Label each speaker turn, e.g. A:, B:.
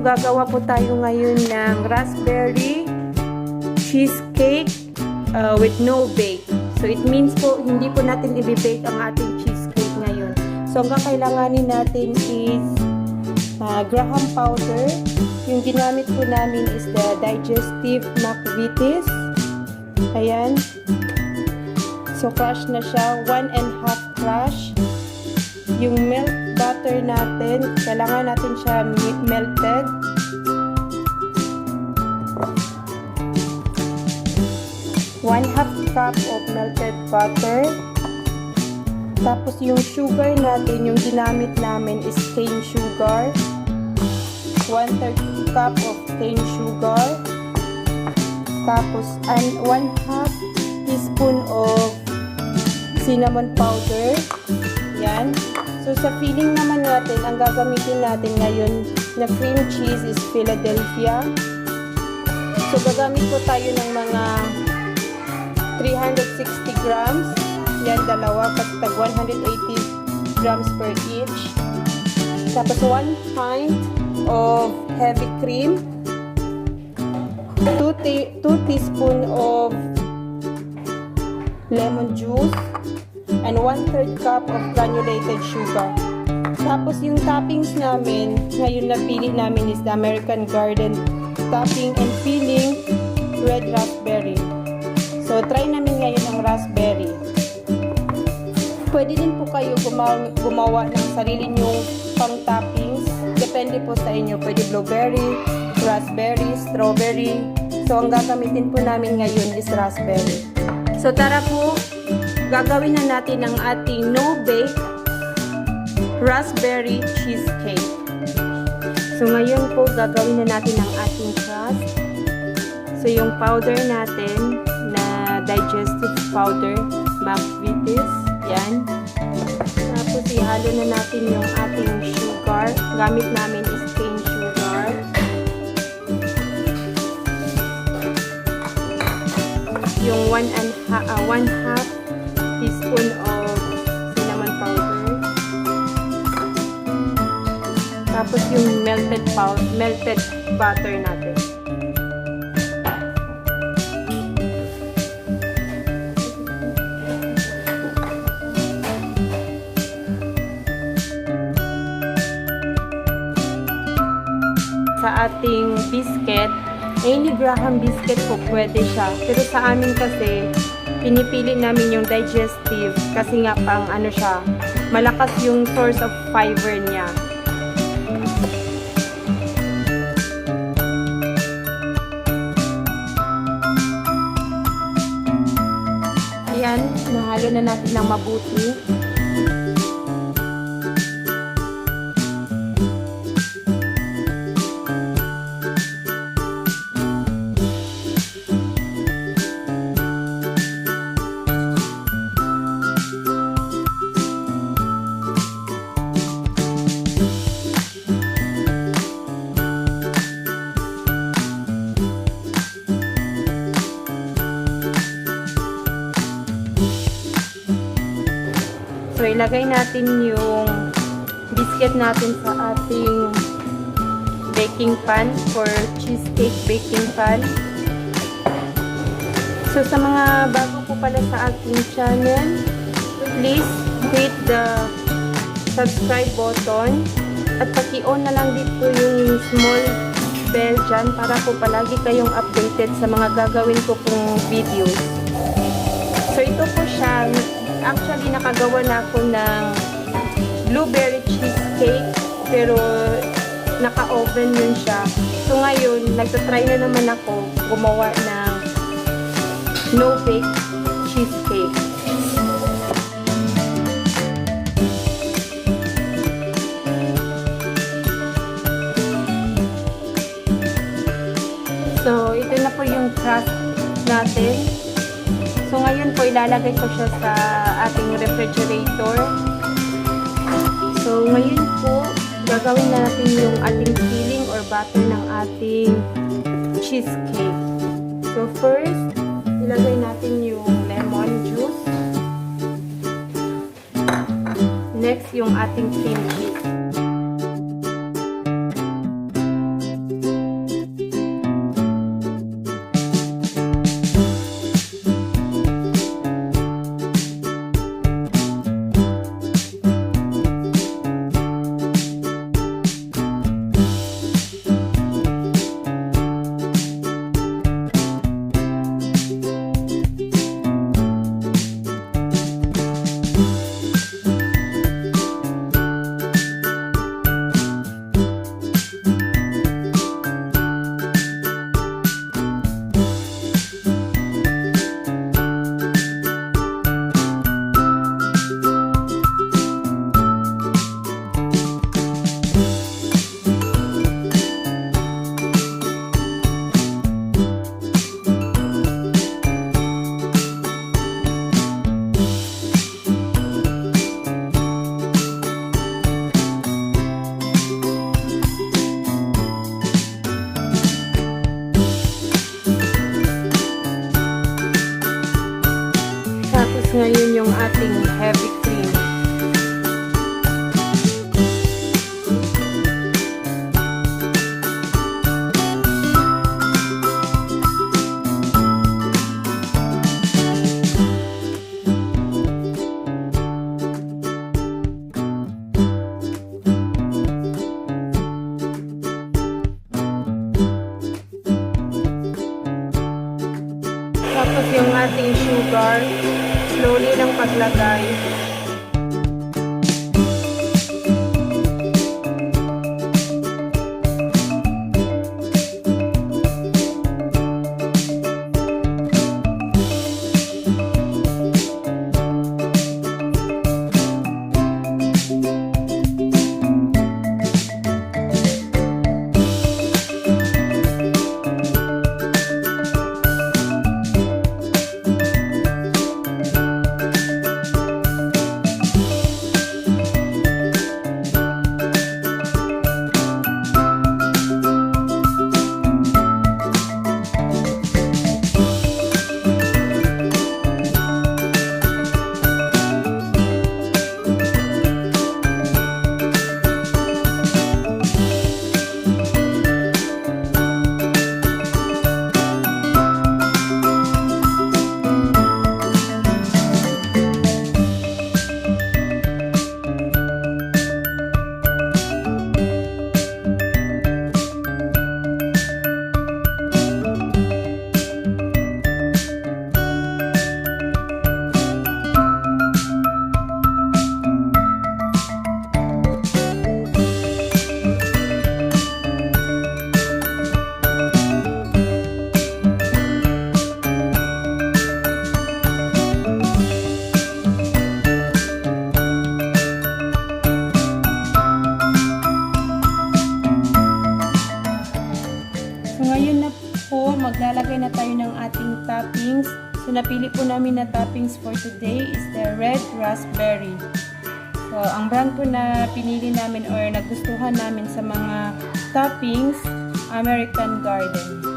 A: gagawa po tayo ngayon ng raspberry cheesecake with no bake. So, it means po, hindi po natin i-bake ang ating cheesecake ngayon. So, ang kakailanganin natin is graham powder. Yung ginamit po namin is the digestive Vities. Ayan. So, crush na siya. 1.5 crush. Yung milk butter natin, kailangan natin siya melted. One-half cup of melted butter. Tapos yung sugar natin, yung ginamit namin is cane sugar. 1/3 cup of cane sugar. Tapos 1/2 teaspoon of cinnamon powder. Yan. So sa filling naman natin, ang gagamitin natin ngayon na cream cheese is Philadelphia. So gagamit po tayo ng mga 360 grams. Yan, dalawa, kasi tag 180 grams per each. Tapos 1 pint of heavy cream. 2 teaspoon of lemon juice. And 1/3 cup of granulated sugar. Tapos yung toppings namin, ngayon napili namin is the American Garden topping and filling red raspberry. So try namin ngayon ang raspberry. Pwede din po kayo gumawa ng sarili nyong pang toppings. Depende po sa inyo. Pwede blueberry, raspberry, strawberry. So ang gagamitin po namin ngayon is raspberry. So tara po, gagawin na natin ang ating no-bake raspberry cheesecake. So ngayon po, gagawin na natin ang ating crust. So yung powder natin na digestive powder, Vities. Yan. Tapos ihalo na natin yung ating sugar. Gamit namin is cane sugar. Yung 1/2 teaspoon of cinnamon powder. Tapos yung melted butter natin. Sa ating biscuit, any graham biscuit po pwede siya. Pero sa amin kasi, pinipili namin yung digestive kasi nga pang ano siya, malakas yung source of fiber niya. Ayan, nahalo na natin ng mabuti. So, ilagay natin yung biscuit natin sa ating baking pan for cheesecake baking pan. So, sa mga bago po pala sa ating channel, please hit the subscribe button at paki-on na lang dito yung small bell dyan para po palagi kayong updated sa mga gagawin ko pong videos. So, ito po siya. Actually, nakagawa na ako ng blueberry cheesecake, pero naka-oven yun siya. So, ngayon, nagtatry na naman ako gumawa ng no-bake cheesecake. So, ito na po yung crust natin. So, ngayon po, ilalagay ko siya sa ating refrigerator. So, ngayon po, gagawin na natin yung ating filling or batter ng ating cheesecake. So, first, ilagay natin yung lemon juice. Next, yung ating cream cheese. ngayon yung ating heavy cream. Tapos yung ating sugar, slowly lang paglagay. Maglalagay na tayo ng ating toppings. So, napili po namin na toppings for today is the red raspberry. So, ang brand po na pinili namin or nagustuhan namin sa mga toppings, American Garden.